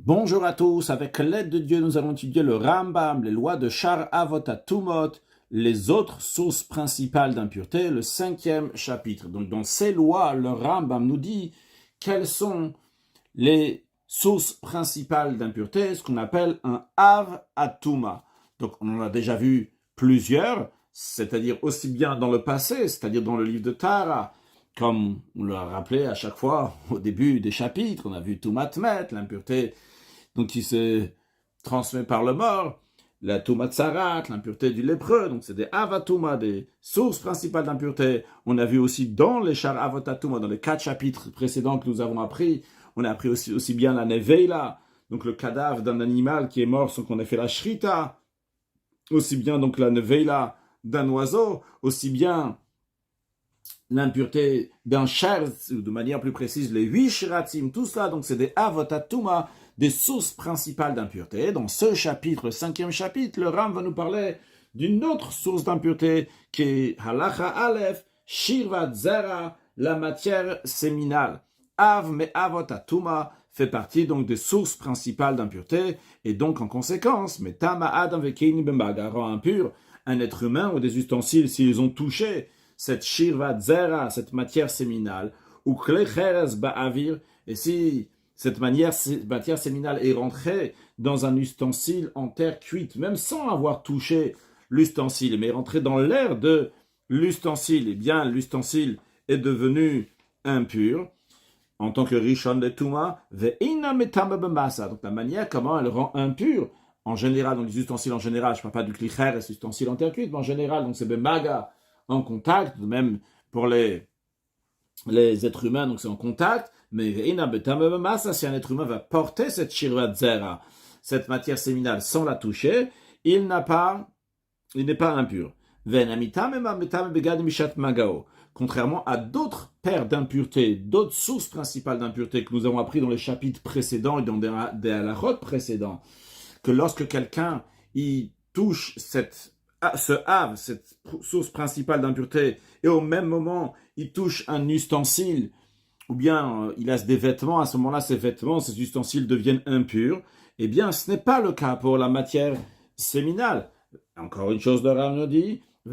Bonjour à tous, avec l'aide de Dieu, nous allons étudier le Rambam, les lois de Shar Avot Tumot, les autres sources principales d'impureté, le 5e chapitre. Donc dans ces lois, le Rambam nous dit quelles sont les sources principales d'impureté, ce qu'on appelle un Av Atuma. Donc on en a déjà vu plusieurs, c'est-à-dire aussi bien dans le passé, c'est-à-dire dans le livre de Tara, comme on l'a rappelé à chaque fois au début des chapitres, on a vu Tumatmet, l'impureté donc qui se transmet par le mort, la Tumatsarat, l'impureté du lépreux, donc c'est des Avatuma, des sources principales d'impureté. On a vu aussi dans les Shar Avotatuma, dans les 4 chapitres précédents que nous avons appris, on a appris aussi bien la Neveila, donc le cadavre d'un animal qui est mort sans qu'on ait fait la Shrita, aussi bien donc la Neveila d'un oiseau, aussi bien l'impureté d'un cher, ou de manière plus précise, les 8 shiratim, tout ça, donc c'est des avotatuma, des sources principales d'impureté. Dans ce chapitre, le 5e chapitre, le Ram va nous parler d'une autre source d'impureté qui est halacha aleph, shirvat zera, la matière séminale. Av me avotatuma fait partie donc des sources principales d'impureté, et donc en conséquence, metama adam vekeini bembaga rend impur un être humain ou des ustensiles s'ils ont touché cette shirvat zera, cette matière séminale, ou klecheres ba'avir, et si cette matière séminale est rentrée dans un ustensile en terre cuite, même sans avoir touché l'ustensile, mais rentrée dans l'air de l'ustensile, eh bien l'ustensile est devenu impur, en tant que rishon de Touma, ve'ina metama b'masa, donc la manière comment elle rend impur, en général, dans les ustensiles en général, je ne parle pas du klicher, cet ustensile en terre cuite, mais en général, donc c'est bemaga, en contact, même pour les êtres humains, donc c'est en contact, mais si un être humain va porter cette shirvat zera, cette matière séminale, sans la toucher, il n'est pas impur. Contrairement à d'autres paires d'impuretés, d'autres sources principales d'impureté que nous avons appris dans les chapitres précédents et dans des halachot précédents, que lorsque quelqu'un y touche ce have, cette source principale d'impureté, et au même moment, il touche un ustensile, ou bien il a des vêtements, à ce moment-là, ces vêtements, ces ustensiles deviennent impurs, eh bien, ce n'est pas le cas pour la matière séminale. Encore une chose, le Rav nous dit, que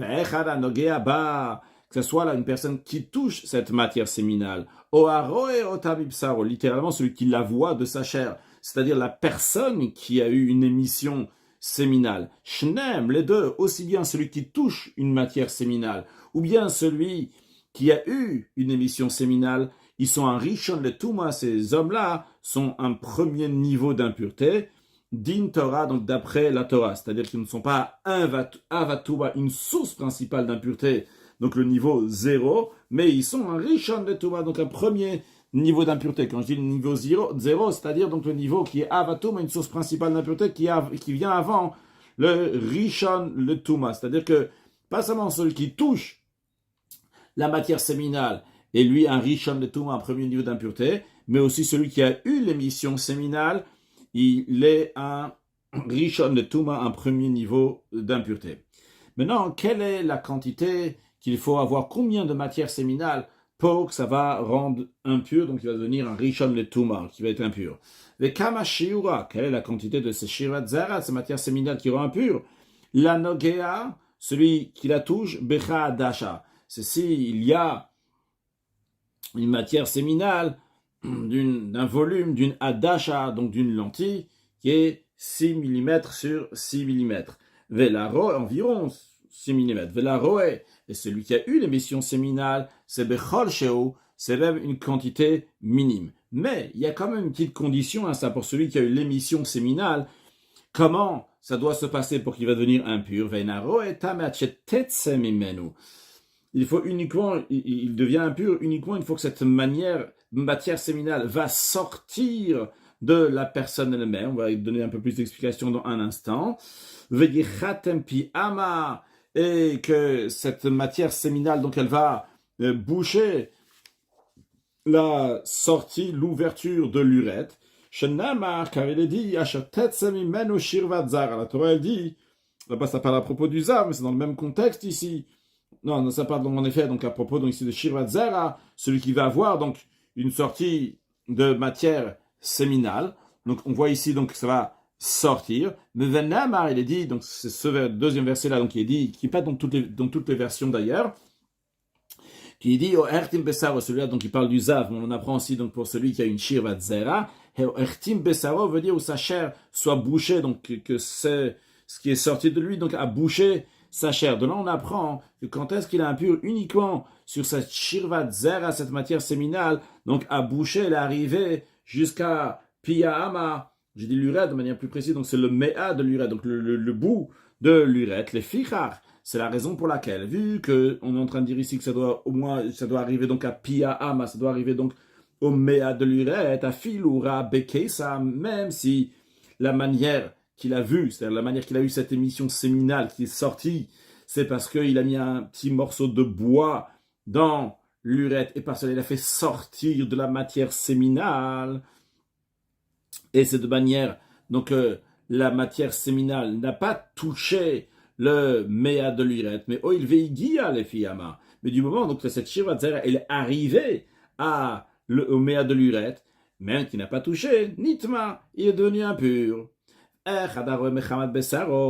ce soit là une personne qui touche cette matière séminale, littéralement celui qui la voit de sa chair, c'est-à-dire la personne qui a eu une émission séminale. Shnem, les deux, aussi bien celui qui touche une matière séminale, ou bien celui qui a eu une émission séminale, ils sont un rishon le Touma, ces hommes-là sont un premier niveau d'impureté, din Torah, donc d'après la Torah, c'est-à-dire qu'ils ne sont pas avatuba, une source principale d'impureté, donc le niveau 0, mais ils sont un rishon le Touma, donc un premier niveau d'impureté. Quand je dis le niveau 0, c'est-à-dire donc le niveau qui est avatum, une source principale d'impureté qui vient avant le rishon le Touma, c'est-à-dire que pas seulement celui qui touche la matière séminale et lui un rishon le Touma, un premier niveau d'impureté, mais aussi celui qui a eu l'émission séminale, il est un rishon le Touma, un premier niveau d'impureté. Maintenant, quelle est la quantité qu'il faut avoir, combien de matière séminale pour que ça va rendre impur, donc il va devenir un rishon le Touma, qui va être impur. Le kama shiura, quelle est la quantité de ces shirat zera, ces matières séminales qui rend impur? La nogea, celui qui la touche, becha adasha. C'est s'il y a une matière séminale d'un volume, d'une adasha, donc d'une lentille, qui est 6 mm sur 6 mm. Velaro, environ 6 mm. Velaroe, et celui qui a eu l'émission séminale, c'est Bechol Sheo, c'est même une quantité minime. Mais il y a quand même une petite condition à ça pour celui qui a eu l'émission séminale. Comment ça doit se passer pour qu'il va devenir impur? Il faut uniquement, il devient impur uniquement une fois que cette matière séminale va sortir de la personne elle-même. On va donner un peu plus d'explications dans un instant. Et que cette matière séminale, donc elle va boucher la sortie, l'ouverture de l'urètre. Car il est dit, la Torah elle dit, là-bas ça parle à propos du zav, mais c'est dans le même contexte ici. Non, ça parle en effet donc à propos donc ici de shirvat zara, celui qui va avoir donc une sortie de matière séminale. Donc on voit ici donc que ça va sortir. Mais Venamar, il est dit, donc c'est ce deuxième verset-là, donc il est dit, qui n'est pas dans toutes les versions d'ailleurs, qui dit au Ertim Bessaro, celui-là, donc il parle du Zav, mais on en apprend aussi donc pour celui qui a une Shirvat Zera. Et Ertim Bessaro veut dire où sa chair soit bouchée, donc que c'est ce qui est sorti de lui, donc a bouché sa chair. De là, on apprend que quand est-ce qu'il est impur uniquement sur cette Shirvat Zera, cette matière séminale, donc a bouché, elle est arrivée jusqu'à Piyahama. J'ai dit l'urètre de manière plus précise, donc c'est le Mea de l'urètre, donc le bout de l'urètre, les Fichar. C'est la raison pour laquelle, vu qu'on est en train de dire ici que ça doit arriver donc à Piyahama, ça doit arriver donc au Mea de l'urètre, à Filura, Bekesa, même si la manière qu'il a vue, c'est-à-dire la manière qu'il a eu cette émission séminale qui est sortie, c'est parce qu'il a mis un petit morceau de bois dans l'urètre et parce qu'il a fait sortir de la matière séminale. Et c'est de manière, donc la matière séminale n'a pas touché le Mea de l'urètre, mais il veigia les fiyama. Mais du moment donc que cette Shirvat Zera elle est arrivée au Mea de l'urètre, même qui n'a pas touché, Nitma, il est devenu impur. Que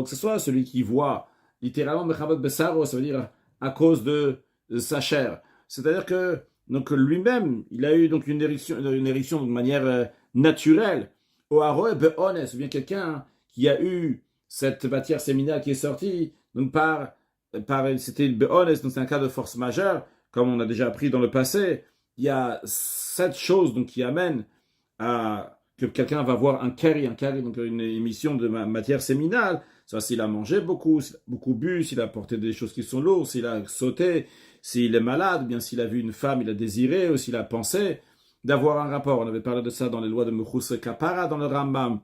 ce soit celui qui voit, littéralement Mechamad Besaro, ça veut dire à cause de sa chair. C'est-à-dire que donc lui-même, il a eu donc une érection de manière naturelle. Au Haroe Be'ones, ou bien quelqu'un qui a eu cette matière séminale qui est sortie, donc c'était Be'ones, donc c'est un cas de force majeure, comme on a déjà appris dans le passé. Il y a 7 choses donc, qui amènent à que quelqu'un va voir un keri, donc une émission de matière séminale, soit s'il a mangé beaucoup, s'il a beaucoup bu, s'il a porté des choses qui sont lourdes, s'il a sauté, s'il est malade, ou bien s'il a vu une femme, il a désiré, ou s'il a pensé d'avoir un rapport. On avait parlé de ça dans les lois de Mechus Kapara, dans le Rambam.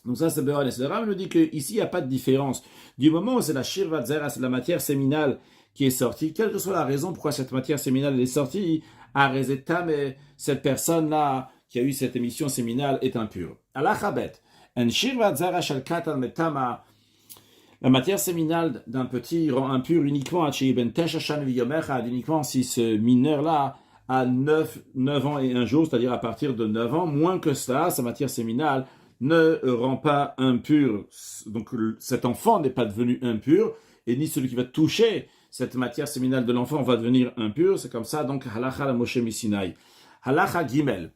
Donc ça, c'est Be'ones. Le Rambam nous dit qu'ici, il n'y a pas de différence. Du moment où c'est la Shirvat Zera, c'est la matière séminale qui est sortie, quelle que soit la raison pourquoi cette matière séminale est sortie, Arezetam, mais cette personne-là qui a eu cette émission séminale est impure. Alachabet. En Shirvat Zera shel katan metama. La matière séminale d'un petit rend impur uniquement uniquement si ce mineur-là a 9 ans et un jour, c'est-à-dire à partir de 9 ans. Moins que cela, sa matière séminale ne rend pas impur. Donc cet enfant n'est pas devenu impur, et ni celui qui va toucher cette matière séminale de l'enfant va devenir impur. C'est comme ça, donc, halacha la Moshe Misinai. Halacha Gimel.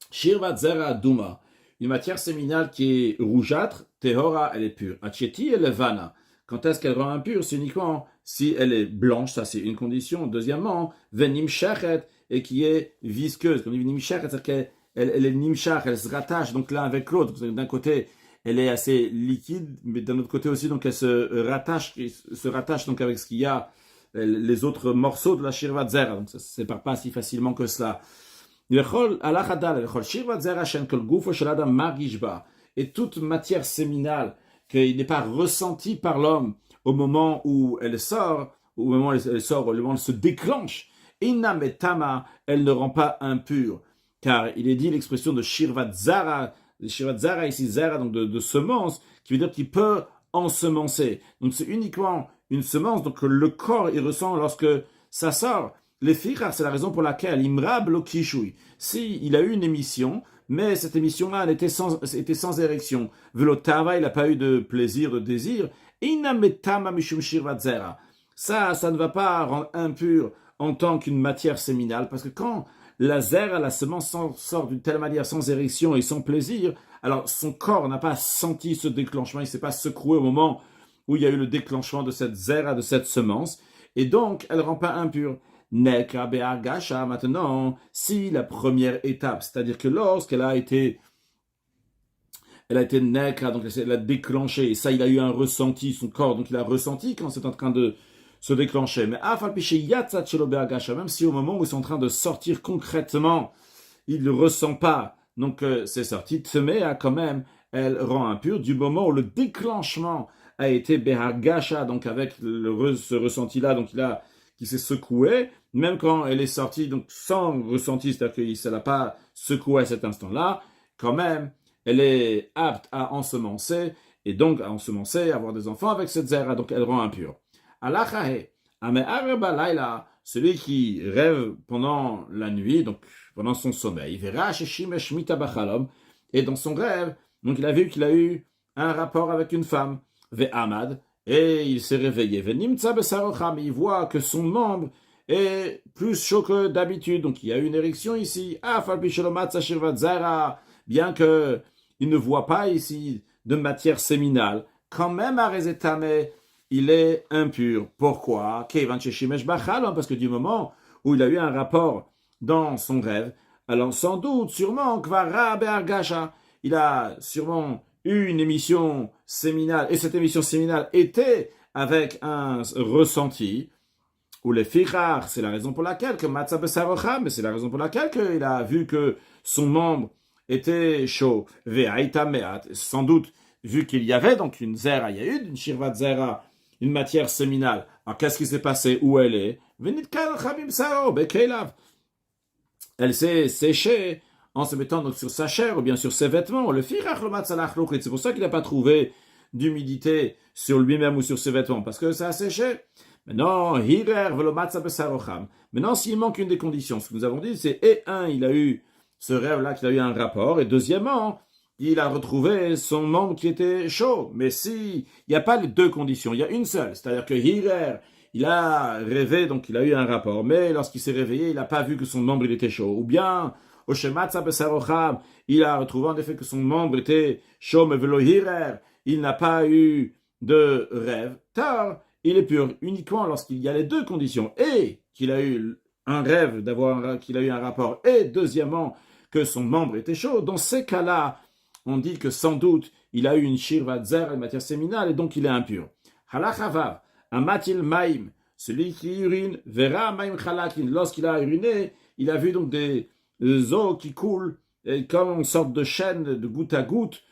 Shirvat Zera Duma. Une matière séminale qui est rougeâtre, Tehora, elle est pure. Acheti et Levana. Quand est-ce qu'elle rend impure? C'est uniquement si elle est blanche, ça c'est une condition. Deuxièmement, Venim Shachet, et qui est visqueuse. Quand on dit Venim Shachet, c'est qu'elle est nimshach, elle se rattache donc l'un avec l'autre. D'un côté, elle est assez liquide, mais d'un autre côté aussi, donc elle se rattache donc avec ce qu'il y a, les autres morceaux de la Shirvat Zera. Donc ça ne se sépare pas si facilement que cela. Et toute matière séminale qui n'est pas ressentie par l'homme au moment où elle sort, au moment où elle sort, au moment où elle se déclenche, inametama, elle ne rend pas impure. Car il est dit l'expression de Shirvat Zara ici, Zara, donc de semence, qui veut dire qu'il peut ensemencer. Donc c'est uniquement une semence, donc le corps il ressent lorsque ça sort. Les fichar, c'est la raison pour laquelle Imrab lo kishui. Si il a eu une émission, mais cette émission-là, elle était sans érection. Velotava, il n'a pas eu de plaisir, de désir. Inametama mishum shirvat zera. Ça ne va pas rendre impur en tant qu'une matière séminale, parce que quand la zera, la semence sort d'une telle manière, sans érection et sans plaisir, alors son corps n'a pas senti ce déclenchement, il ne s'est pas secoué au moment où il y a eu le déclenchement de cette zera, de cette semence, et donc elle ne rend pas impure. Nekra be'argasha, maintenant, si la première étape, c'est-à-dire que lorsqu'elle a été nekra, donc elle a déclenché, et ça il a eu un ressenti, son corps, donc il a ressenti quand c'est en train de se déclencher. Mais même si au moment où ils sont en train de sortir concrètement, il ne ressent pas, donc c'est sorti, Tmea quand même, elle rend impure du moment où le déclenchement a été be'argasha, donc avec ce ressenti-là, donc qui s'est secoué, même quand elle est sortie, donc sans ressenti, c'est-à-dire que ça l'a pas secoué à cet instant-là, quand même, elle est apte à ensemencer, et donc à ensemencer, avoir des enfants avec cette zera, donc elle rend impure. Alachahe, celui qui rêve pendant la nuit, donc pendant son sommeil, verra Sheshimesh Mitabachalom, et dans son rêve, donc il a vu qu'il a eu un rapport avec une femme, Ve'amad, et il s'est réveillé, Ve'nimtza Besarocham, il voit que son membre est plus chaud que d'habitude, donc il y a une érection ici, bien que il ne voit pas ici de matière séminale, quand même à Rezetame, il est impur. Pourquoi? Parce que du moment où il a eu un rapport dans son rêve, alors sans doute, sûrement, il a sûrement eu une émission séminale, et cette émission séminale était avec un ressenti, ou les fichar, c'est la raison pour laquelle que Matzah Besarocham, mais c'est la raison pour laquelle il a vu que son membre était chaud. Ve'aita me'at, sans doute, vu qu'il y avait donc une zera, il y a eu une shirvat zera, une matière séminale. Alors qu'est-ce qui s'est passé? Où elle est? Elle s'est séchée en se mettant donc sur sa chair ou bien sur ses vêtements. Le firach le matzalach lochrit. C'est pour ça qu'il n'a pas trouvé d'humidité sur lui-même ou sur ses vêtements, parce que ça a séché. Maintenant, maintenant, s'il manque une des conditions, ce que nous avons dit, c'est et un, il a eu ce rêve-là, qu'il a eu un rapport, et deuxièmement, il a retrouvé son membre qui était chaud. Mais si il n'y a pas les deux conditions, il y a une seule, c'est-à-dire que Hirer, il a rêvé, donc il a eu un rapport, mais lorsqu'il s'est réveillé, il n'a pas vu que son membre il était chaud. Ou bien, au Shematza Besarocham, il a retrouvé en effet que son membre était chaud, mais Velo Hirer, il n'a pas eu de rêve. Tard, il est pur uniquement lorsqu'il y a les deux conditions, et qu'il a eu un rêve qu'il a eu un rapport, et deuxièmement, que son membre était chaud. Dans ces cas-là, on dit que sans doute, il a eu une shirvat zer, une matière séminale, et donc il est impur. Halachavav, amatil maim, celui qui urine, verra maim chalakin. Lorsqu'il a uriné, il a vu donc des eaux qui coulent, comme une sorte de chaîne de goutte à goutte,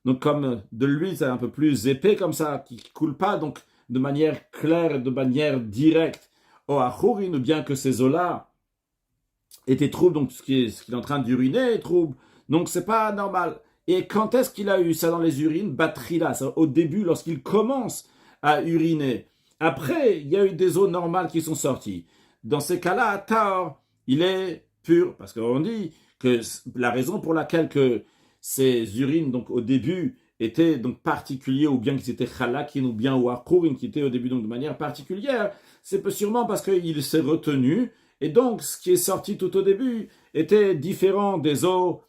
donc comme de l'huile, c'est un peu plus épais comme ça, qui ne coule pas donc de manière claire, de manière directe. Ou bien que ces eaux-là étaient troubles, donc ce qu'il est en train d'uriner est trouble. Donc c'est pas normal. Et quand est-ce qu'il a eu ça dans les urines? Batrila, au début, lorsqu'il commence à uriner. Après, il y a eu des eaux normales qui sont sorties. Dans ces cas-là, Taor, il est pur. Parce qu'on dit que la raison pour laquelle que ces urines, donc au début, étaient donc particuliers, ou bien qu'ils étaient chalakin, ou bien ou akurin, qui étaient au début donc de manière particulière, c'est sûrement parce qu'il s'est retenu, et donc ce qui est sorti tout au début était différent des eaux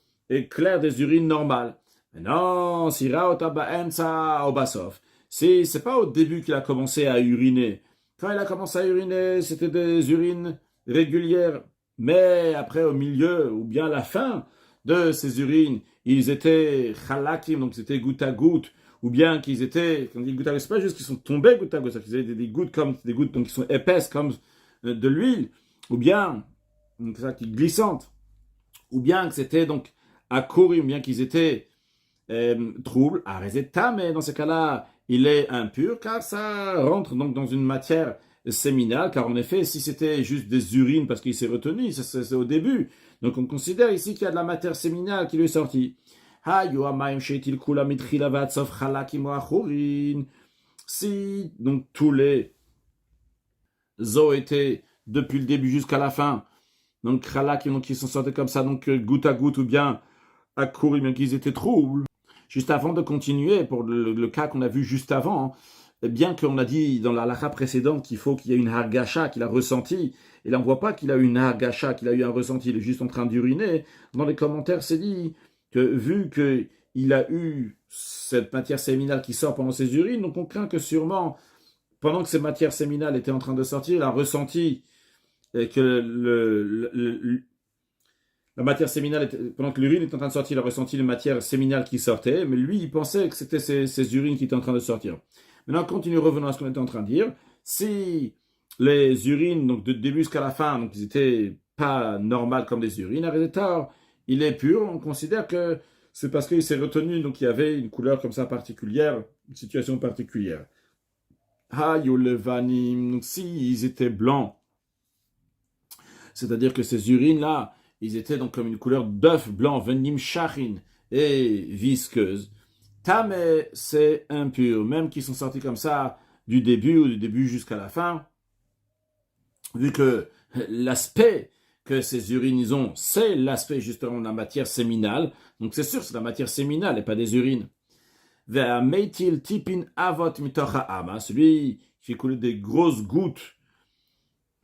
claires des urines normales. Mais non, si Raotabaensa Obasov, c'est pas au début qu'il a commencé à uriner. Quand il a commencé à uriner, c'était des urines régulières, mais après au milieu, ou bien à la fin de ces urines, ils étaient chalakim, donc c'était goutte à goutte, ou bien qu'ils étaient, quand on dit goutte à goutte, c'est pas juste qu'ils sont tombés goutte à goutte, c'est qu'ils étaient des gouttes comme des gouttes donc qui sont épaisses comme de l'huile, ou bien donc ça qui glissante, ou bien que c'était donc à courir, ou bien qu'ils étaient troubles, à résultat, mais dans ce cas-là, il est impur car ça rentre donc dans une matière séminale, car en effet, si c'était juste des urines parce qu'il s'est retenu, c'est au début. Donc on considère ici qu'il y a de la matière séminale qui lui est sortie. Si donc tous les eaux étaient depuis le début jusqu'à la fin, donc qui sont sortis comme ça, donc goutte à goutte ou bien à courir, bien qu'ils étaient troubles. Juste avant de continuer, pour le cas qu'on a vu juste avant, bien qu'on a dit dans la halakha précédente qu'il faut qu'il y ait une hargasha qu'il a ressenti, et là on ne voit pas qu'il a eu une hargasha, qu'il a eu un ressenti, il est juste en train d'uriner. Dans les commentaires, c'est dit que vu qu'il a eu cette matière séminale qui sort pendant ses urines, donc on craint que sûrement, pendant que cette matière séminale était en train de sortir, il a ressenti que la matière séminale, pendant que l'urine était en train de sortir, il a ressenti une matière séminale qui sortait, mais lui, il pensait que c'était ces urines qui étaient en train de sortir. Maintenant, revenons à ce qu'on était en train de dire. Si les urines, donc de début jusqu'à la fin, donc ils n'étaient pas normales comme des urines, à résultat, il est pur, on considère que c'est parce qu'il s'est retenu, donc il y avait une couleur comme ça particulière, une situation particulière. Levanim, donc s'ils étaient blancs, c'est-à-dire que ces urines-là, ils étaient donc comme une couleur d'œuf blanc, venim shachin, et visqueuse. Tamé, c'est impur, même qu'ils sont sortis comme ça du début ou du début jusqu'à la fin. vu que l'aspect que ces urines ils ont, c'est l'aspect justement de la matière séminale, donc c'est sûr que c'est la matière séminale et pas des urines. Ve'ameitil tipin avot mitoch ha'ama, celui qui fait couler des grosses gouttes,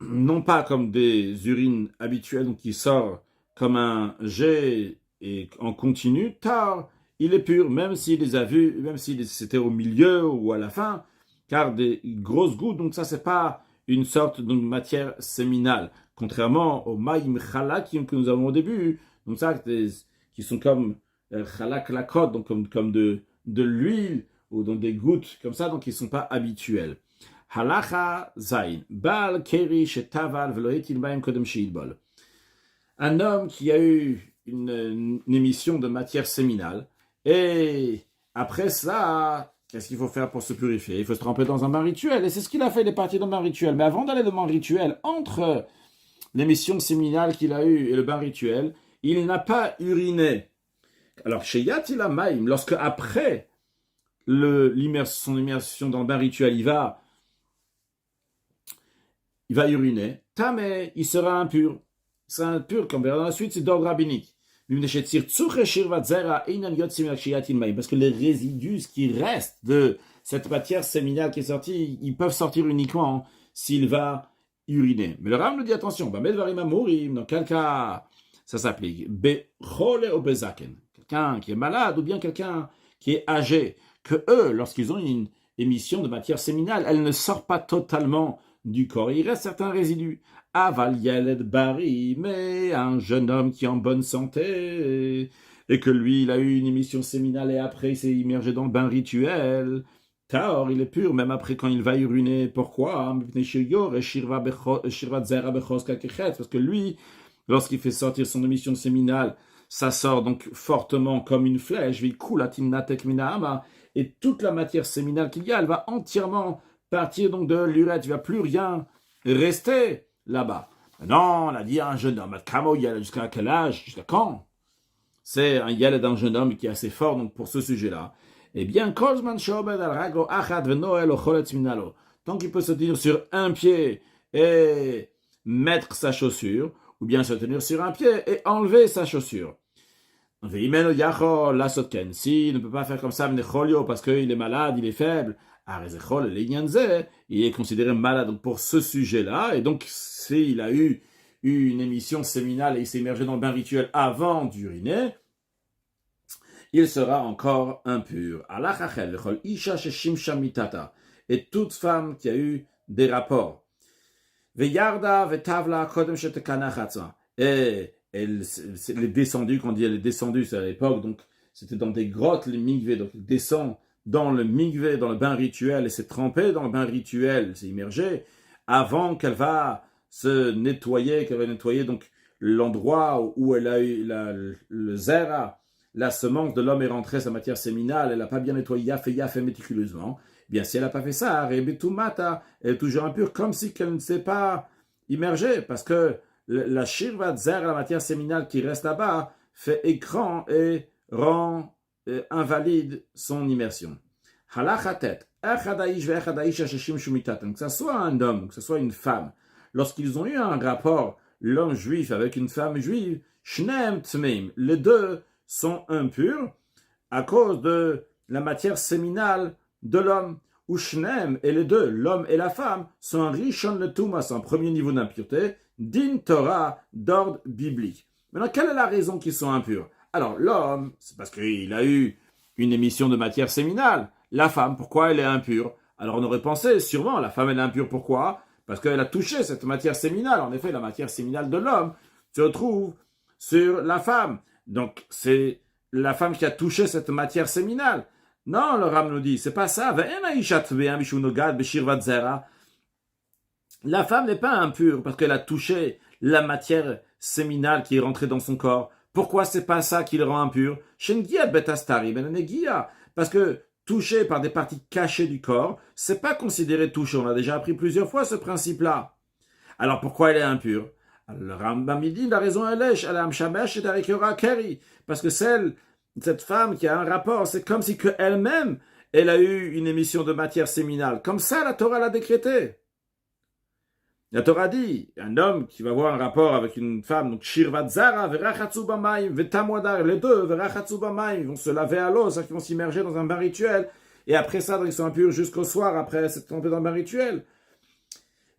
non pas comme des urines habituelles, donc qui sort comme un jet et en continu, tard, il est pur, même s'il les a vus, même si c'était au milieu ou à la fin, car des grosses gouttes, donc ça c'est pas une sorte de matière séminale, contrairement aux maïm chalak que nous avons au début, donc ça qui sont comme chalak lakot, donc comme de l'huile ou dans des gouttes comme ça, donc ils sont pas habituels. Halacha zain, bal keri shetaval velohetil baim kodem sheidbol. Un homme qui a eu une émission de matière séminale, et après ça, qu'est-ce qu'il faut faire pour se purifier? Il faut se tremper dans un bain rituel, et c'est ce qu'il a fait, il est parti dans le bain rituel. Mais avant d'aller dans le bain rituel, entre l'émission séminale qu'il a eue et le bain rituel, il n'a pas uriné. Alors, chez Yatila Maïm, lorsque après son immersion dans le bain rituel, il va uriner, tamé, il sera impur. Il sera impur, comme on verra dans la suite, c'est d'ordre rabbinique. Parce que les résidus qui restent de cette matière séminale qui est sortie, ils peuvent sortir uniquement s'il va uriner. Mais le Ram nous dit attention, dans quel cas ça s'applique? Quelqu'un qui est malade ou bien quelqu'un qui est âgé, que eux, lorsqu'ils ont une émission de matière séminale, elle ne sort pas totalement du corps. Il reste certains résidus. Aval Yeled Bari, mais un jeune homme qui est en bonne santé, et que lui, il a eu une émission séminale et après, il s'est immergé dans le bain rituel. Taor, il est pur, même après quand il va uriner. Pourquoi? Parce que lui, lorsqu'il fait sortir son émission séminale, ça sort donc fortement comme une flèche, et toute la matière séminale qu'il y a, elle va entièrement partir donc de l'urètre, il ne va plus rien rester là-bas. Maintenant, on a dit à un jeune homme, jusqu'à quel âge, jusqu'à quand? C'est un yaled d'un jeune homme qui est assez fort donc pour ce sujet-là. Eh bien, tant qu'il peut se tenir sur un pied et mettre sa chaussure, ou bien se tenir sur un pied et enlever sa chaussure. S'il ne peut pas faire comme ça, parce qu'il est malade, il est faible, il est considéré malade pour ce sujet-là, et donc s'il a eu une émission séminale et il s'est immergé dans le bain rituel avant d'uriner, il sera encore impur. Et toute femme qui a eu des rapports, et elle est descendue, quand on dit elle est descendue, c'est à l'époque, donc c'était dans des grottes, les migvés, donc elle descend dans le migvé, dans le bain rituel, et s'est trempée dans le bain rituel, s'est immergée, avant qu'elle va se nettoyer, qu'elle va nettoyer donc l'endroit où elle a eu le zera, la semence de l'homme est rentrée, sa matière séminale, elle n'a pas bien nettoyé, yaf et méticuleusement. Eh bien, si elle n'a pas fait ça, Rebetumata, elle est toujours impure, comme si elle ne s'est pas immergée, parce que la shirvat zer, la matière séminale qui reste là-bas, fait écran et rend invalide son immersion. Halachatet, que ce soit un homme, que ce soit une femme, lorsqu'ils ont eu un rapport, l'homme juif avec une femme juive, shneim tmeim, les deux sont impurs à cause de la matière séminale de l'homme. Ou shneim, et les deux, l'homme et la femme, sont un rishon le tumas, un premier niveau d'impureté, din Torah, d'ordre biblique. Maintenant, quelle est la raison qu'ils sont impurs? Alors, l'homme, c'est parce qu'il a eu une émission de matière séminale. La femme, pourquoi elle est impure? Alors, on aurait pensé, sûrement, la femme elle est impure, pourquoi? Parce qu'elle a touché cette matière séminale. En effet, la matière séminale de l'homme se retrouve sur la femme. Donc, c'est la femme qui a touché cette matière séminale. Non, le Ram nous dit, c'est pas ça. La femme n'est pas impure parce qu'elle a touché la matière séminale qui est rentrée dans son corps. Pourquoi c'est pas ça qui le rend impur? Parce que touché par des parties cachées du corps, c'est pas considéré touché. On a déjà appris plusieurs fois ce principe-là. Alors pourquoi elle est impure? Alors, le Rambam dit, la raison elle est, parce que cette femme qui a un rapport, c'est comme si que elle-même, elle a eu une émission de matière séminale. Comme ça, la Torah l'a décrété. La Torah dit, un homme qui va avoir un rapport avec une femme, donc Shirvat Zara, Verachatsu Bamaim, Vetamwadar, les deux, Verachatsu Bamaim, ils vont se laver à l'eau, c'est-à-dire qu'ils vont s'immerger dans un bain rituel, et après ça, ils sont impurs jusqu'au soir, après s'être trempés dans le bain rituel.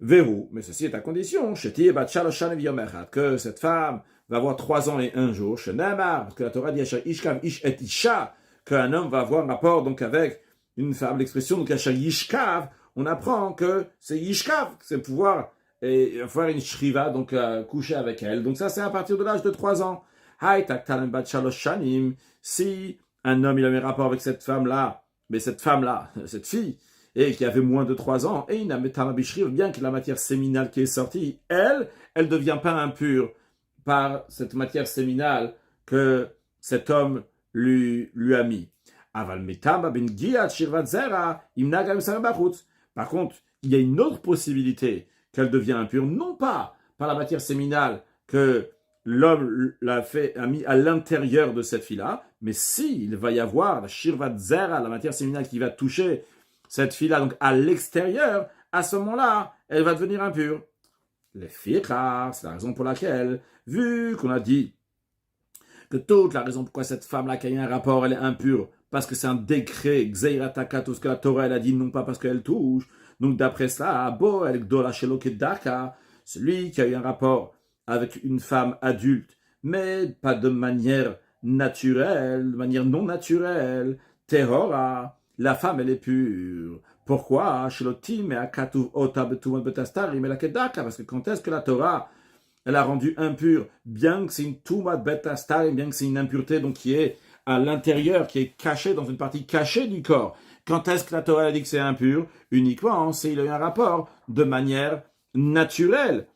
Verrou, mais ceci est à condition, que cette femme va avoir 3 ans et 1 jour, parce que la Torah dit, Ishkav Ish et Isha, qu'un homme va avoir un rapport donc avec une femme, l'expression donc Yishkav, on apprend que c'est Yishkav, c'est pouvoir et faire une shriva, donc coucher avec elle. Donc ça, c'est à partir de l'âge de 3 ans. Si un homme il a un rapport avec cette femme-là, mais cette femme-là, cette fille, et qui avait moins de 3 ans, et il n'a bien que la matière séminale qui est sortie, elle ne devient pas impure par cette matière séminale que cet homme lui a mis. Par contre, il y a une autre possibilité qu'elle devient impure, non pas par la matière séminale que l'homme a mis à l'intérieur de cette fille-là, mais s'il va y avoir la shirvat zera, la matière séminale qui va toucher cette fille-là, donc à l'extérieur, à ce moment-là, elle va devenir impure. Les fiqar, c'est la raison pour laquelle, vu qu'on a dit que toute la raison pourquoi cette femme-là qui a eu un rapport, elle est impure, parce que c'est un décret, Xeirataka, tout ce que la Torah elle a dit, non pas parce qu'elle touche. Donc d'après cela, Bo el Gdola Shelokedaka, celui qui a eu un rapport avec une femme adulte, mais pas de manière naturelle, de manière non naturelle, Tehora, la femme elle est pure. Pourquoi? Shelotim et Akatuv Ota Betumot Betastarim et la Kedaka, parce que quand est-ce que la Torah elle a rendu impure, bien que c'est une Tumat Betastarim, bien que c'est une impureté donc qui est à l'intérieur, qui est cachée dans une partie cachée du corps. Quand est-ce que la Torah a dit que c'est impur? Uniquement s'il a eu un rapport de manière naturelle.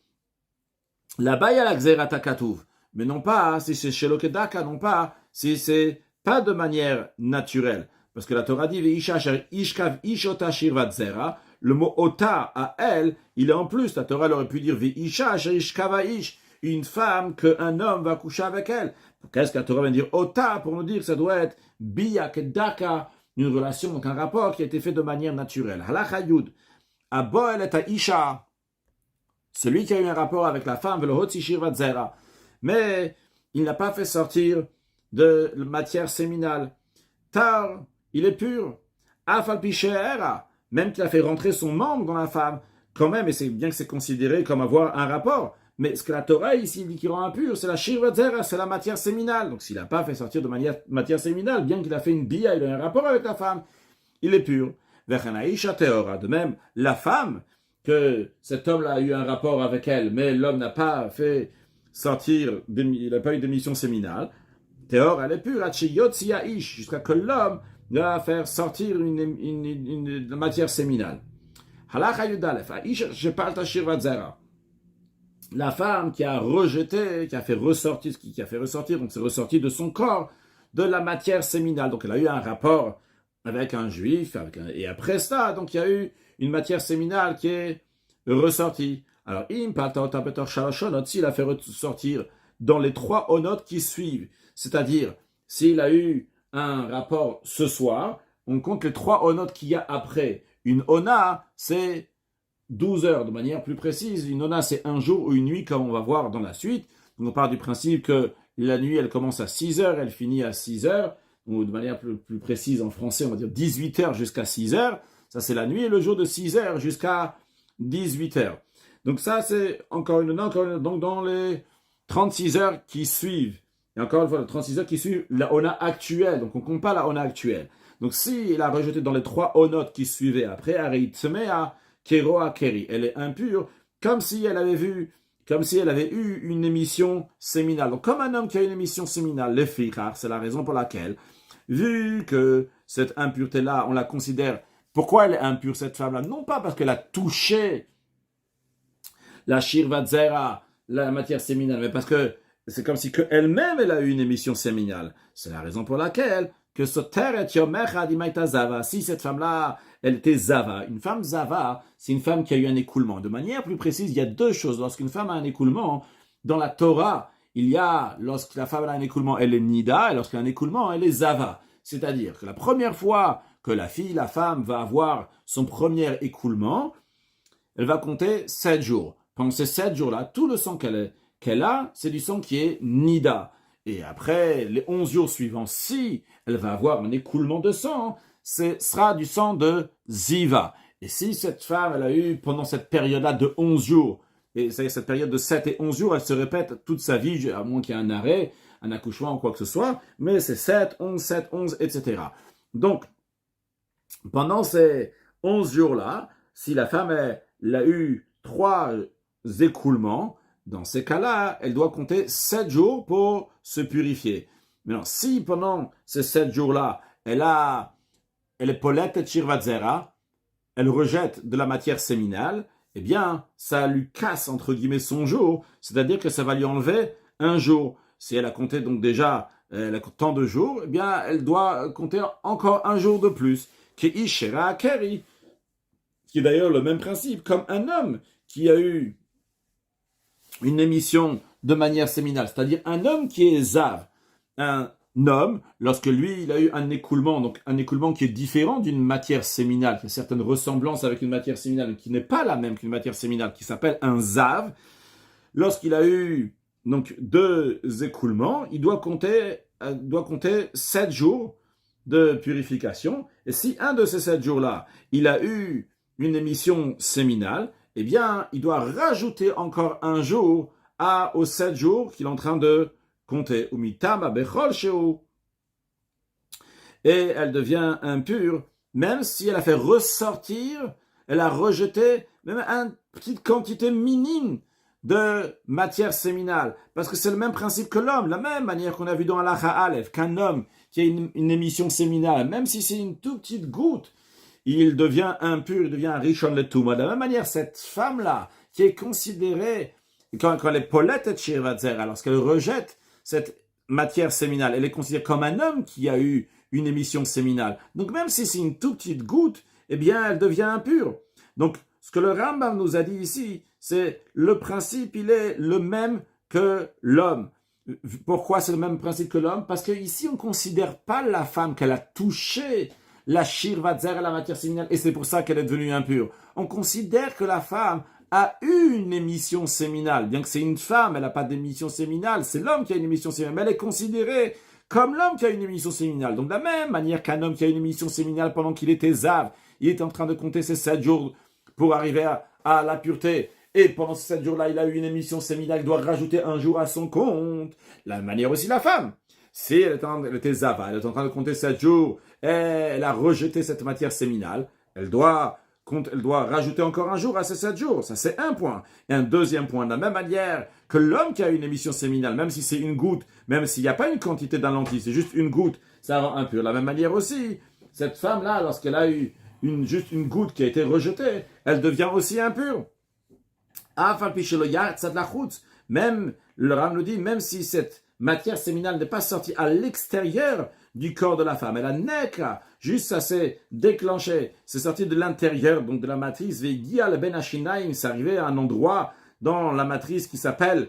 Là-bas, il y a la Xerata Katouv. Mais non pas si c'est Shelokedaka, non pas si c'est pas de manière naturelle. Parce que la Torah dit Veisha Ishkav Ishota Shirvat Zera. Le mot ota à elle, il est en plus. La Torah aurait pu dire Veisha Ishkava Ish, une femme qu'un homme va coucher avec elle. Qu'est-ce que la Torah vient dire ota pour nous dire que ça doit être biyakedaka, une relation, donc un rapport qui a été fait de manière naturelle. Halacha Yud, Aboel et Isha, celui qui a eu un rapport avec la femme, mais il n'a pas fait sortir de matière séminale. Tar, il est pur. Afalpichera, même qu'il a fait rentrer son membre dans la femme, quand même, et c'est bien que c'est considéré comme avoir un rapport. Mais ce que la Torah ici dit qui rend impur, c'est la shirvatzera, c'est la matière séminale. Donc s'il n'a pas fait sortir de matière séminale, bien qu'il a fait une bia, il a un rapport avec la femme, il est pur. De même, la femme, que cet homme-là a eu un rapport avec elle, mais l'homme n'a pas fait sortir, il n'a pas eu d'émission séminale, Théor, elle est pure, jusqu'à que l'homme va faire sortir une matière séminale. La femme qui a rejeté, qui a fait ressortir, donc c'est ressorti de son corps, de la matière séminale. Donc elle a eu un rapport avec un juif, et après ça, donc il y a eu une matière séminale qui est ressortie. Alors, s'il a fait ressortir dans les 3 onotes qui suivent, c'est-à-dire, s'il a eu un rapport ce soir, on compte les 3 onotes qu'il y a après. Une ona, c'est 12 heures, de manière plus précise. Une ona, c'est un jour ou une nuit, comme on va voir dans la suite. Donc, on part du principe que la nuit, elle commence à 6 heures, elle finit à 6 heures, ou de manière plus précise en français, on va dire 18 heures jusqu'à 6 heures. Ça, c'est la nuit, et le jour de 6 heures jusqu'à 18 heures. Donc ça, c'est encore une ona, donc dans les 36 heures qui suivent. Et encore une fois, les 36 heures qui suivent la ona actuelle. Donc on ne compte pas la ona actuelle. Donc s'il a rejeté dans les 3 onotes qui suivaient après, Areitmea, Keroa, Keri, elle est impure, comme si elle avait eu une émission séminale. Donc comme un homme qui a une émission séminale, le fiqar, c'est la raison pour laquelle, vu que cette impureté-là, on la considère, pourquoi elle est impure cette femme-là? Non pas parce qu'elle a touché la shirvat zera, la matière séminale, mais parce que c'est comme si elle-même elle a eu une émission séminale. C'est la raison pour laquelle que Soteret Yomecha Dimaita Zava, si cette femme-là, elle était Zava. Une femme Zava, c'est une femme qui a eu un écoulement. De manière plus précise, il y a 2 choses. Lorsqu'une femme a un écoulement, dans la Torah, il y a, lorsque la femme a un écoulement, elle est Nida, et lorsqu'elle a un écoulement, elle est Zava. C'est-à-dire que la première fois que la femme va avoir son premier écoulement, elle va compter 7 jours. pendant ces 7 jours-là, tout le sang qu'elle a, c'est du sang qui est nida. Et après, les 11 jours suivants, si elle va avoir un écoulement de sang, ce sera du sang de ziva. Et si cette femme, elle a eu pendant cette période-là de 11 jours, et cette période de 7 et 11 jours, elle se répète toute sa vie, à moins qu'il y ait un arrêt, un accouchement ou quoi que ce soit, mais c'est 7, 11, etc. Donc, pendant ces 11 jours-là, si la femme elle a eu 3 écoulements, dans ces cas-là, elle doit compter 7 jours pour se purifier. Maintenant, si pendant ces 7 jours-là, elle est polette et shirvatzera, elle rejette de la matière séminale, eh bien, ça lui casse, entre guillemets, son jour, c'est-à-dire que ça va lui enlever un jour. Si elle a compté donc déjà tant de jours, eh bien, elle doit compter encore un jour de plus. Keishera keri, qui est d'ailleurs le même principe, comme un homme qui a eu une émission de manière séminale, c'est-à-dire un homme qui est zav, un homme, lorsque lui, il a eu un écoulement, donc un écoulement qui est différent d'une matière séminale, qui a certaines ressemblances avec une matière séminale, qui n'est pas la même qu'une matière séminale, qui s'appelle un zav, lorsqu'il a eu donc 2 écoulements, il doit compter 7 jours de purification, et si un de ces 7 jours-là, il a eu une émission séminale, eh bien, il doit rajouter encore un jour aux 7 jours qu'il est en train de compter. Et elle devient impure, même si elle a fait ressortir, elle a rejeté même une petite quantité minime de matière séminale. Parce que c'est le même principe que l'homme, la même manière qu'on a vu dans Halacha Aleph, qu'un homme qui a une émission séminale, même si c'est une toute petite goutte, il devient impur, il devient un rishon le touma. De la même manière, cette femme-là, qui est considérée, quand elle est polette et shirvatzera, lorsqu'elle rejette cette matière séminale, elle est considérée comme un homme qui a eu une émission séminale. Donc même si c'est une toute petite goutte, eh bien, elle devient impure. Donc, ce que le Rambam nous a dit ici, c'est le principe, il est le même que l'homme. Pourquoi c'est le même principe que l'homme? Parce qu'ici, on ne considère pas la femme qu'elle a touché la shirvatzer, la matière séminale, et c'est pour ça qu'elle est devenue impure. On considère que la femme a eu une émission séminale, bien que c'est une femme, elle n'a pas d'émission séminale, c'est l'homme qui a une émission séminale, mais elle est considérée comme l'homme qui a une émission séminale. Donc de la même manière qu'un homme qui a une émission séminale pendant qu'il était zav, il est en train de compter ses 7 jours pour arriver à la pureté, et pendant ces 7 jours-là, il a eu une émission séminale, il doit rajouter un jour à son compte. De la même manière aussi la femme. Si elle était zava, elle est en train de compter 7 jours, et elle a rejeté cette matière séminale, elle doit rajouter encore un jour à ces 7 jours. Ça, c'est un point. Et un deuxième point, de la même manière que l'homme qui a une émission séminale, même si c'est une goutte, même s'il n'y a pas une quantité d'un lentilles, c'est juste une goutte, ça rend impur. De la même manière aussi, cette femme-là, lorsqu'elle a eu juste une goutte qui a été rejetée, elle devient aussi impure. Même, le Ram nous dit, même si cette matière séminale n'est pas sortie à l'extérieur du corps de la femme, elle a nekra, juste ça s'est déclenché, c'est sorti de l'intérieur, donc de la matrice, c'est arrivé à un endroit dans la matrice qui s'appelle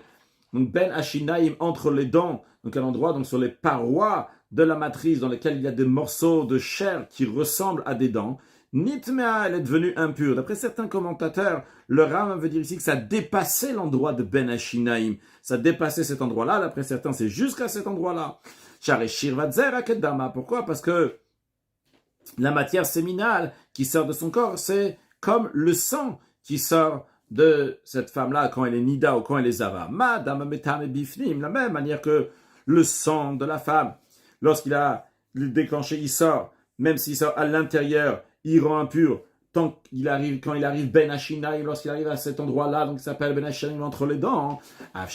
donc Ben Ashinaim, entre les dents, donc un endroit donc sur les parois de la matrice dans lequel il y a des morceaux de chair qui ressemblent à des dents. Nitmea, elle est devenue impure. D'après certains commentateurs, le Ram veut dire ici que ça dépassait l'endroit de Ben Ashinaim. Ça dépassait cet endroit-là. D'après certains, c'est jusqu'à cet endroit-là. Pourquoi? Parce que la matière séminale qui sort de son corps, c'est comme le sang qui sort de cette femme-là quand elle est nida ou quand elle est zava. Madame metame bifnim, la même manière que le sang de la femme, lorsqu'il a déclenché, il sort, même s'il sort à l'intérieur, il rend impur quand il arrive Ben Ashinaim, lorsqu'il arrive à cet endroit-là, donc il s'appelle Ben Ashinaim entre les dents. De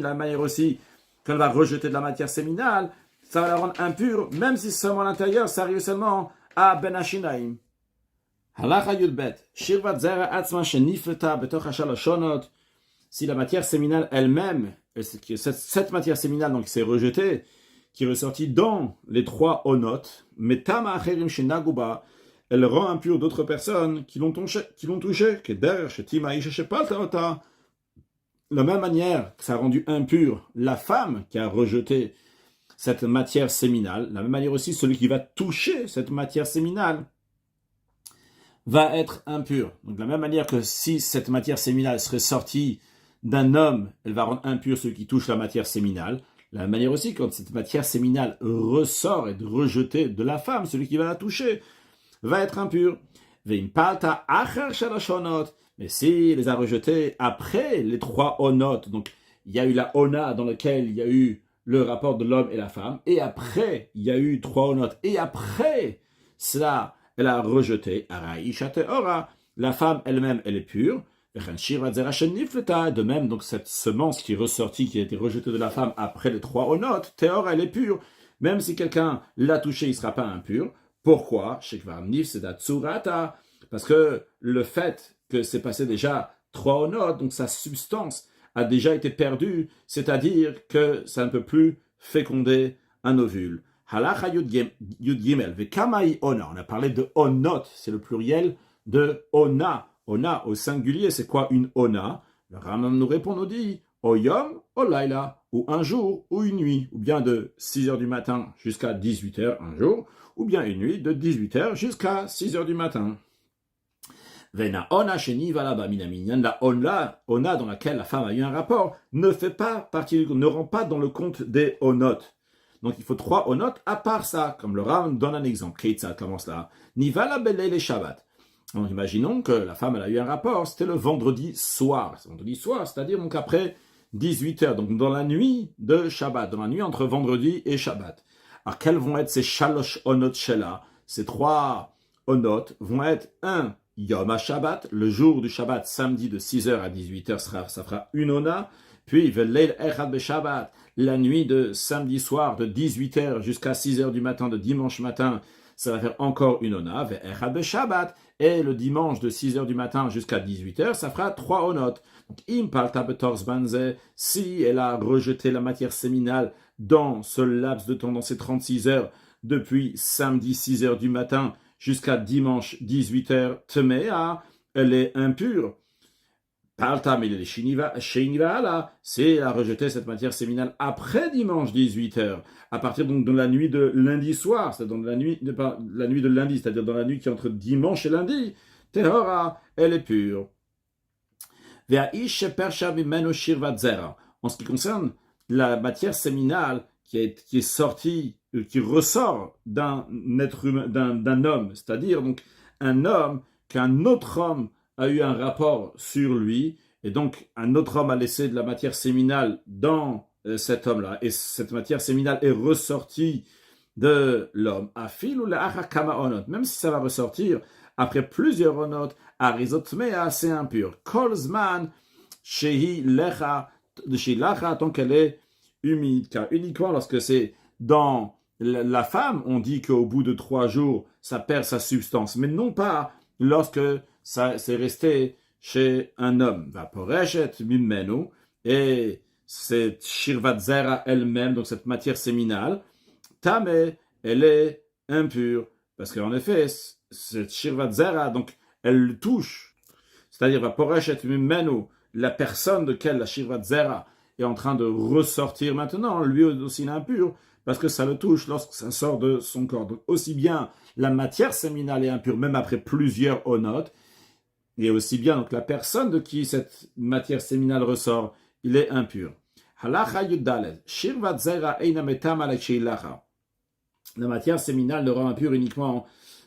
la manière aussi, quand elle va rejeter de la matière séminale, ça va la rendre impure, même si seulement à l'intérieur, ça arrive seulement à Ben Ashinaim. Halacha Yudbet, Shirvat Zera Atzma Shenifleta Betoch Hashaloshonot, si la matière séminale elle-même, cette matière séminale donc s'est rejetée, qui est ressortie dans les 3 onotes, Metama Acherim Shenaguba, elle rend impure d'autres personnes qui l'ont touché, Keder Shetima Isha Shepalta, la même manière que ça a rendu impure la femme qui a rejeté cette matière séminale, la même manière aussi celui qui va toucher cette matière séminale va être impure. Donc de la même manière que si cette matière séminale serait sortie d'un homme, elle va rendre impur celui qui touche la matière séminale. De la même manière aussi, quand cette matière séminale ressort et est rejetée de la femme, celui qui va la toucher va être impur. Mais si il les a rejetés après les 3 onotes, donc il y a eu la ona dans laquelle il y a eu le rapport de l'homme et la femme, et après il y a eu 3 onotes, et après cela, elle a rejeté, la femme elle-même, elle est pure. De même, donc cette semence qui est ressortie, qui a été rejetée de la femme après les 3 onotes, Théor, elle est pure. Même si quelqu'un l'a touché, il ne sera pas impur. Pourquoi? Parce que le fait que c'est passé déjà 3 onotes, donc sa substance a déjà été perdue, c'est-à-dire que ça ne peut plus féconder un ovule. Halacha Yud Gimel, Vekamai Ona. On a parlé de onot, c'est le pluriel de ona. Ona au singulier, c'est quoi une ona? Le Rambam nous répond, nous dit Oyom, Olaila, ou un jour ou une nuit, ou bien de 6h du matin jusqu'à 18h un jour, ou bien une nuit de 18h jusqu'à 6h du matin. Vena ona sheni valaba minaminyan, la ona dans laquelle la femme a eu un rapport, ne fait pas partie, ne rend pas dans le compte des onotes. Donc il faut 3 onotes à part ça, comme le Ram donne un exemple. Keitsa commence là. Nivala belele Shabbat. Donc imaginons que la femme elle a eu un rapport, c'était le vendredi soir. Vendredi soir, c'est-à-dire donc après 18h, donc dans la nuit de Shabbat, dans la nuit entre vendredi et Shabbat. Alors quels vont être ces shalosh onot shela? Ces 3 onotes vont être 1 Yom HaShabbat, le jour du Shabbat, samedi de 6h à 18h, ça fera une ona. Puis, Veleil Echad Beshabbat, la nuit de samedi soir, de 18h jusqu'à 6h du matin, de dimanche matin, ça va faire encore une ona. Echad Beshabbat, et le dimanche de 6h du matin jusqu'à 18h, ça fera 3 onotes. Donc, Impalta Betorz Banze, si elle a rejeté la matière séminale dans ce laps de temps, dans ces 36 heures, depuis samedi 6h du matin, jusqu'à dimanche 18h, Temea, elle est impure. Palta, mais les Shiniva, c'est à rejeter cette matière séminale après dimanche 18h, à partir donc de la nuit de lundi soir, c'est-à-dire dans la nuit de lundi, c'est-à-dire dans la nuit qui est entre dimanche et lundi, Tehora, elle est pure. En ce qui concerne la matière séminale qui est sortie, qui ressort d'un être humain, d'un homme, c'est-à-dire donc un homme qu'un autre homme a eu un rapport sur lui, et donc un autre homme a laissé de la matière séminale dans cet homme-là, et cette matière séminale est ressortie de l'homme. Même si ça va ressortir après plusieurs onotes, arizotmea, c'est impur. Kolzman, shehi lecha, tant qu'elle est humide, car uniquement lorsque c'est dans la femme, on dit qu'au bout de 3 jours, ça perd sa substance, mais non pas lorsque ça c'est resté chez un homme. Vaporeshet mimenu, et cette shirvat zera elle-même, donc cette matière séminale, tame, elle est impure, parce qu'en effet, cette shirvat zera, donc elle le touche, c'est-à-dire vaporeshet mimenu, la personne de laquelle la shirvat zera est en train de ressortir maintenant, lui aussi il est impur, parce que ça le touche lorsque ça sort de son corps. Donc aussi bien la matière séminale est impure, même après plusieurs onotes, et aussi bien donc la personne de qui cette matière séminale ressort, il est impur. Halacha Yuddalet, Shirvat Zera Eina Metam Alek Sheilacha. La matière séminale ne rend impure uniquement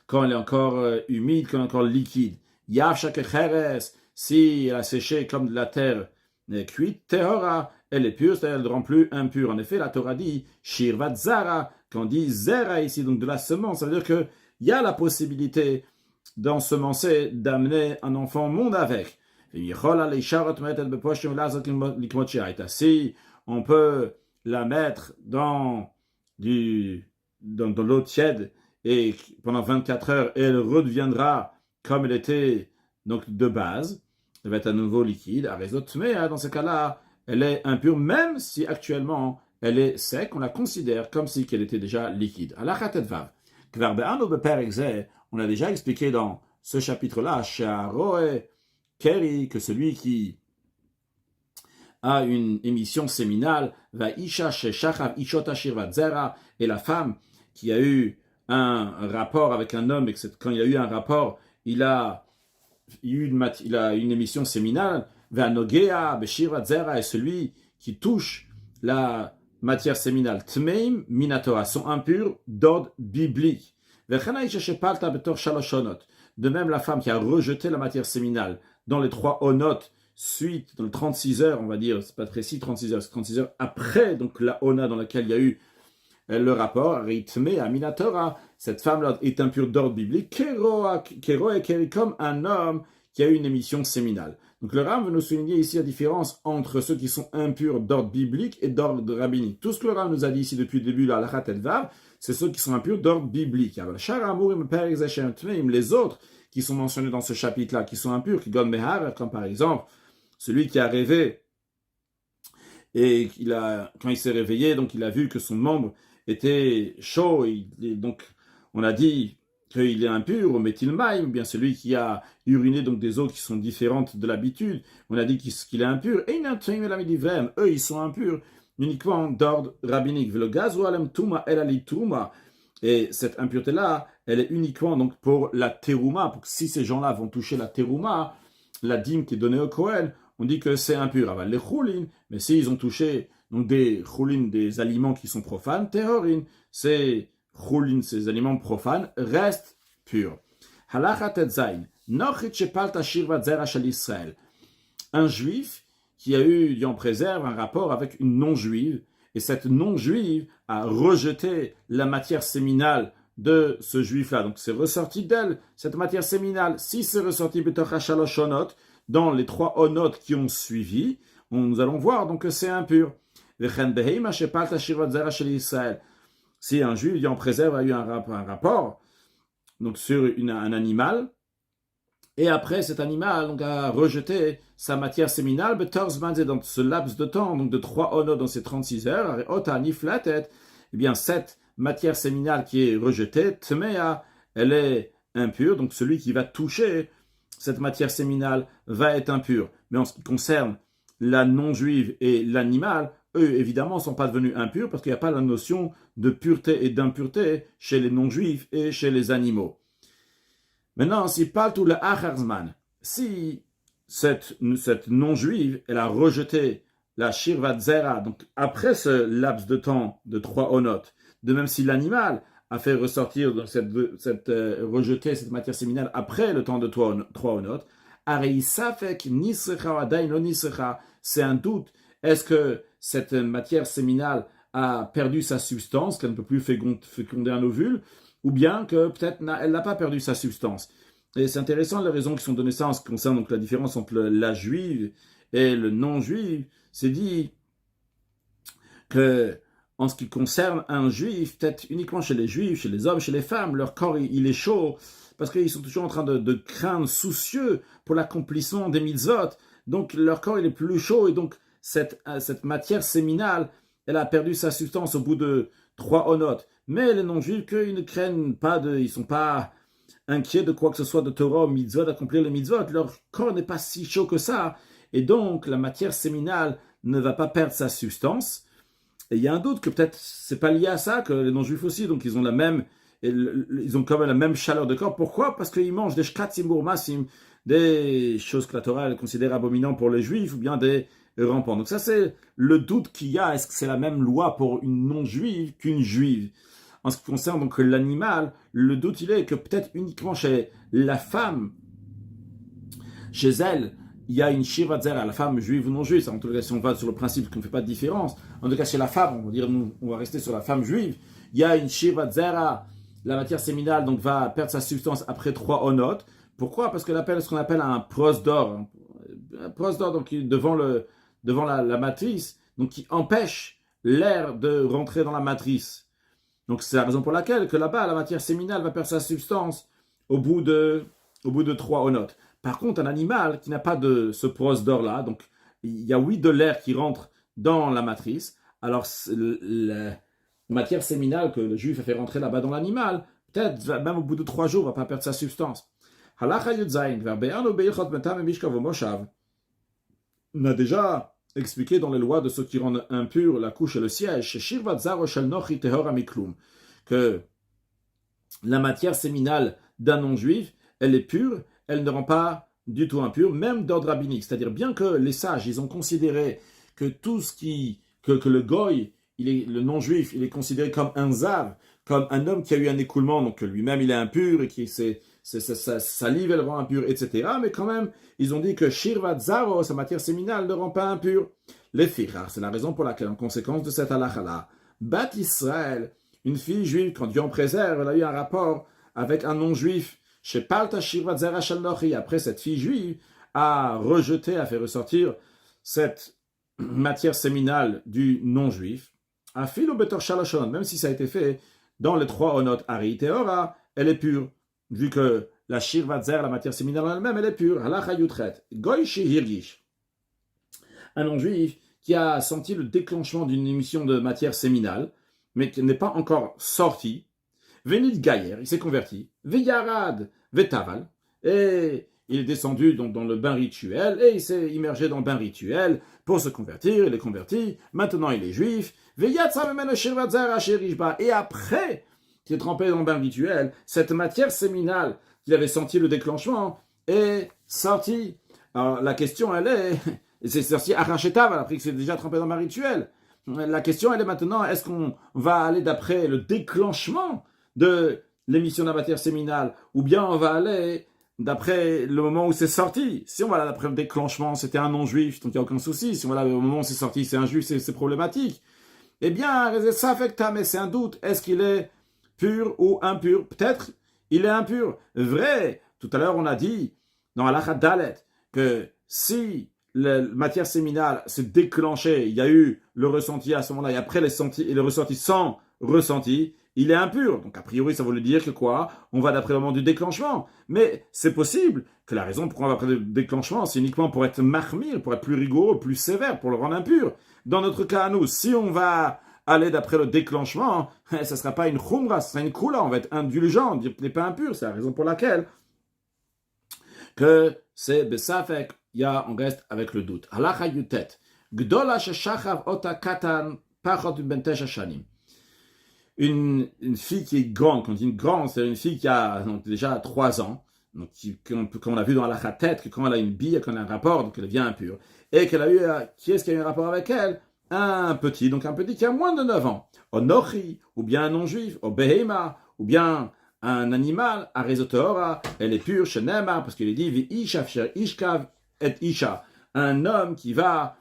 quand elle est encore humide, quand elle est encore liquide. Yav Shakecheres, si elle a séché comme de la terre cuite, Tehora, elle est pure, c'est-à-dire elle ne rend plus impure. En effet, la Torah dit Shirvat Zara, quand on dit Zera ici, donc de la semence, ça veut dire qu'il y a la possibilité d'ensemencer, d'amener un enfant au monde avec. Si on peut la mettre dans l'eau tiède et pendant 24 heures, elle redeviendra comme elle était donc de base, elle va être à nouveau liquide. Mais dans ce cas-là, elle est impure, même si actuellement elle est sec, on la considère comme si qu'elle était déjà liquide. On a déjà expliqué dans ce chapitre-là, que celui qui a une émission séminale, et la femme qui a eu un rapport avec un homme, et quand il y a eu un rapport, il a il a une émission séminale, Ve'anogea, Beshirvat Zera, et celui qui touche la matière séminale, Tmeim Minatora, sont impurs d'ordre biblique. De même, la femme qui a rejeté la matière séminale dans les 3 onotes, suite, dans les 36 heures, on va dire, c'est pas précis, 36 heures, c'est 36 heures après donc la ona dans laquelle il y a eu le rapport, rythmé à Minatora, cette femme-là est impure d'ordre biblique, comme un homme qui a eu une émission séminale. Donc le Ram veut nous souligner ici la différence entre ceux qui sont impurs d'ordre biblique et d'ordre rabbinique. Tout ce que le Ram nous a dit ici depuis le début, la Halachat Elvav, c'est ceux qui sont impurs d'ordre biblique. Les autres qui sont mentionnés dans ce chapitre-là, qui sont impurs, qui donnent Mehaver, comme par exemple celui qui a rêvé et quand il s'est réveillé, donc il a vu que son membre était chaud, donc on a dit qu'il est impur, au méthylmaïm, ou bien celui qui a uriné donc des eaux qui sont différentes de l'habitude, on a dit qu'il est impur, et eux ils sont impurs uniquement d'ordre rabbinique. Et cette impureté-là, elle est uniquement donc pour la terouma, pour que si ces gens-là vont toucher la terouma, la dîme qui est donnée au Kohen, on dit que c'est impur. Les choulin, mais s'ils ont touché donc des choulin, des aliments qui sont profanes, tehorin, ces choulin, ces aliments profanes, restent purs. Halacha tetzain, nochit shepalta shirvat zera shel Israël. Un juif qui a eu, Dieu en préserve, un rapport avec une non-juive, et cette non-juive a rejeté la matière séminale de ce juif-là. Donc c'est ressorti d'elle, cette matière séminale. Si c'est ressorti dans les 3 onotes qui ont suivi, nous allons voir donc que c'est impur. Si un juif, Dieu en préserve, a eu un rapport donc sur un animal, et après cet animal donc, a rejeté sa matière séminale, dans ce laps de temps, donc de 3 onotes dans ces 36 heures, eh bien cette matière séminale qui est rejetée, tmea, elle est impure, donc celui qui va toucher cette matière séminale va être impur. Mais en ce qui concerne la non-juive et l'animal, eux, évidemment, ne sont pas devenus impurs parce qu'il n'y a pas la notion de pureté et d'impureté chez les non-juifs et chez les animaux. Maintenant, si pas tout le acharzman, si cette non-juive, elle a rejeté la shirvat zera, donc après ce laps de temps de 3 onotes, de même si l'animal a fait ressortir rejeter cette matière séminale après le temps de 3 onotes, c'est un doute. Est-ce que cette matière séminale a perdu sa substance, qu'elle ne peut plus féconder un ovule, ou bien que peut-être elle n'a pas perdu sa substance. Et c'est intéressant les raisons qui sont données ça en ce qui concerne donc la différence entre la juive et le non-juif. C'est dit que en ce qui concerne un juif, peut-être uniquement chez les juifs, chez les hommes, chez les femmes, leur corps il est chaud parce qu'ils sont toujours en train de craindre, soucieux pour l'accomplissement des mitzvot. Donc leur corps il est plus chaud et donc cette matière séminale, elle a perdu sa substance au bout de 3 onotes. Mais les non-juifs, ils ne craignent pas ils ne sont pas inquiets de quoi que ce soit de Torah ou mitzvot, d'accomplir les mitzvot. Leur corps n'est pas si chaud que ça. Et donc, la matière séminale ne va pas perdre sa substance. Et il y a un doute que peut-être c'est pas lié à ça, que les non-juifs aussi, donc ils ont ils ont quand même la même chaleur de corps. Pourquoi? Parce qu'ils mangent des shkatzim bourmassim, des choses que la Torah considère abominantes pour les juifs, ou bien des rampants. Donc ça, c'est le doute qu'il y a. Est-ce que c'est la même loi pour une non-juive qu'une juive? En ce qui concerne donc l'animal, le doute il est que peut-être uniquement chez la femme, chez elle, il y a une shirvat zera, la femme juive ou non juive. En tout cas, si on va sur le principe qu'on ne fait pas de différence, en tout cas chez la femme, on va dire, on va rester sur la femme juive, il y a une shirvat zera, la matière séminale donc va perdre sa substance après 3 onotes. Pourquoi? Parce qu'elle appelle ce qu'on appelle un prosdor. Un prosdor donc devant la matrice, donc qui empêche l'air de rentrer dans la matrice. Donc c'est la raison pour laquelle que là-bas, la matière séminale va perdre sa substance au bout de 3 onotes. Par contre, un animal qui n'a pas de ce prosdor-là, donc il y a de l'air qui rentre dans la matrice, alors la matière séminale que le juif a fait rentrer là-bas dans l'animal, peut-être même au bout de 3 jours, ne va pas perdre sa substance. On a déjà expliqué dans les lois de ceux qui rendent impurs la couche et le siège, que la matière séminale d'un non-juif, elle est pure, elle ne rend pas du tout impure, même d'ordre rabbinique. C'est-à-dire, bien que les sages, ils ont considéré que tout ce que le goy, le non-juif, il est considéré comme un zav, comme un homme qui a eu un écoulement, donc que lui-même il est impur et qui sa salive elle rend impure, etc. Mais quand même, ils ont dit que shirvat zaro, sa matière séminale, ne rend pas impure. Les firar, c'est la raison pour laquelle, en conséquence de cette halakha-là, Bat Israël, une fille juive, quand Dieu en préserve, elle a eu un rapport avec un non-juif. Chez Palta shirvat zera shalnochi, après cette fille juive a rejeté, a fait ressortir cette matière séminale du non-juif. A filo betor shaloshon, même si ça a été fait dans les 3 onot Ari Teora, elle est pure, vu que la shirvat zer, la matière séminale elle-même, elle est pure. Halacha yutret, goy shehirgish, un non-juif qui a senti le déclenchement d'une émission de matière séminale, mais qui n'est pas encore sorti. Venit Gaïer, il s'est converti. Veyarad, Vetaval, et il est descendu donc dans le bain rituel, et il s'est immergé dans le bain rituel pour se convertir, il est converti, maintenant il est juif. Et après qu'il est trempé dans le bain rituel, cette matière séminale qu'il avait senti le déclenchement est sortie. Alors la question elle est, c'est sorti arrachetav, après que c'est déjà trempé dans le bain rituel. La question elle est maintenant, est-ce qu'on va aller d'après le déclenchement de l'émission de la matière séminale, ou bien on va aller d'après le moment où c'est sorti. Si on va là d'après le déclenchement, c'était un non-juif, donc il n'y a aucun souci. Si on va là au moment où c'est sorti, c'est un juif, c'est problématique. Eh bien, ça affecte, mais c'est un doute. Est-ce qu'il est pur ou impur? Peut-être il est impur. Vrai. Tout à l'heure, on a dit dans Halakha Dalet que si la matière séminale s'est déclenchée, il y a eu le ressenti à ce moment-là, et après le ressenti sans ressenti, il est impur. Donc a priori, ça veut dire que quoi? On va d'après le moment du déclenchement. Mais c'est possible que la raison pourquoi on va après le déclenchement, c'est uniquement pour être mahmir, pour être plus rigoureux, plus sévère, pour le rendre impur. Dans notre cas à nous, si on va aller d'après le déclenchement, ça ne sera pas une khumra, ce sera une kula, on va être indulgent, dire qu'il n'est pas impur. C'est la raison pour laquelle que c'est besafek, on reste avec le doute. Halacha yutet. Gdola sheshachav ota katan pachot bentesh shanim. Une fille qui est grande, quand on dit une grande, c'est une fille qui a donc, déjà 3 ans, donc comme on a vu dans la tête, que quand elle a une bille, quand elle a un rapport, donc elle devient impure. Et qu'elle a eu, qui est-ce qui a eu un rapport avec elle? Un petit, donc un petit qui a moins de 9 ans. Au nochi, ou bien un non-juif, au behema, ou bien un animal, à Rezotora, elle est pure, chez Nema, parce qu'il est dit, vi isha, ishkav et isha, un homme qui va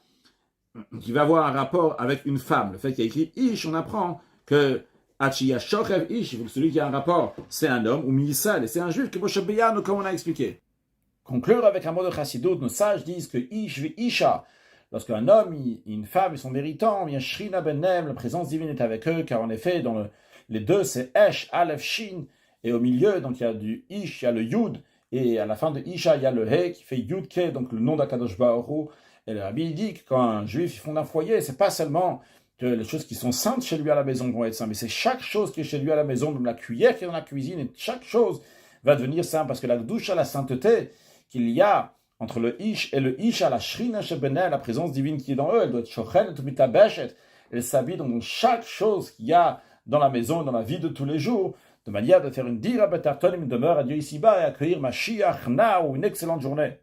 avoir un rapport avec une femme. Le fait qu'il y a écrit ish, on apprend que Achia Shochev Ish, celui qui a un rapport, c'est un homme, ou Miisal, et c'est un juif, que Moshe Beyano, comme on a expliqué. Conclure avec un mot de Chassidut, nos sages disent que Ish ve Isha, lorsqu'un homme et une femme ils sont méritants, bien Shrina Benem, la présence divine est avec eux, car en effet, dans les deux, c'est Esh, Aleph, Shin, et au milieu, donc il y a du Ish, il y a le Yud, et à la fin de Isha, il y a le He, qui fait Yud Ke, donc le nom d'Akadosh Baruch Hu. Et le Rabbi dit que quand un juif fonde un foyer, c'est pas seulement que les choses qui sont saintes chez lui à la maison vont être saintes, mais c'est chaque chose qui est chez lui à la maison, même la cuillère qui est dans la cuisine, et chaque chose va devenir sainte, parce que la douche à la sainteté qu'il y a entre le Ish et le Isha, la Shrina Shebenel, la présence divine qui est dans eux, elle doit être Shochen et Mitabeshet, elle s'habille dans chaque chose qu'il y a dans la maison et dans la vie de tous les jours, de manière de faire une dira betarton, une demeure à Dieu ici-bas et accueillir Mashiach, now, une excellente journée.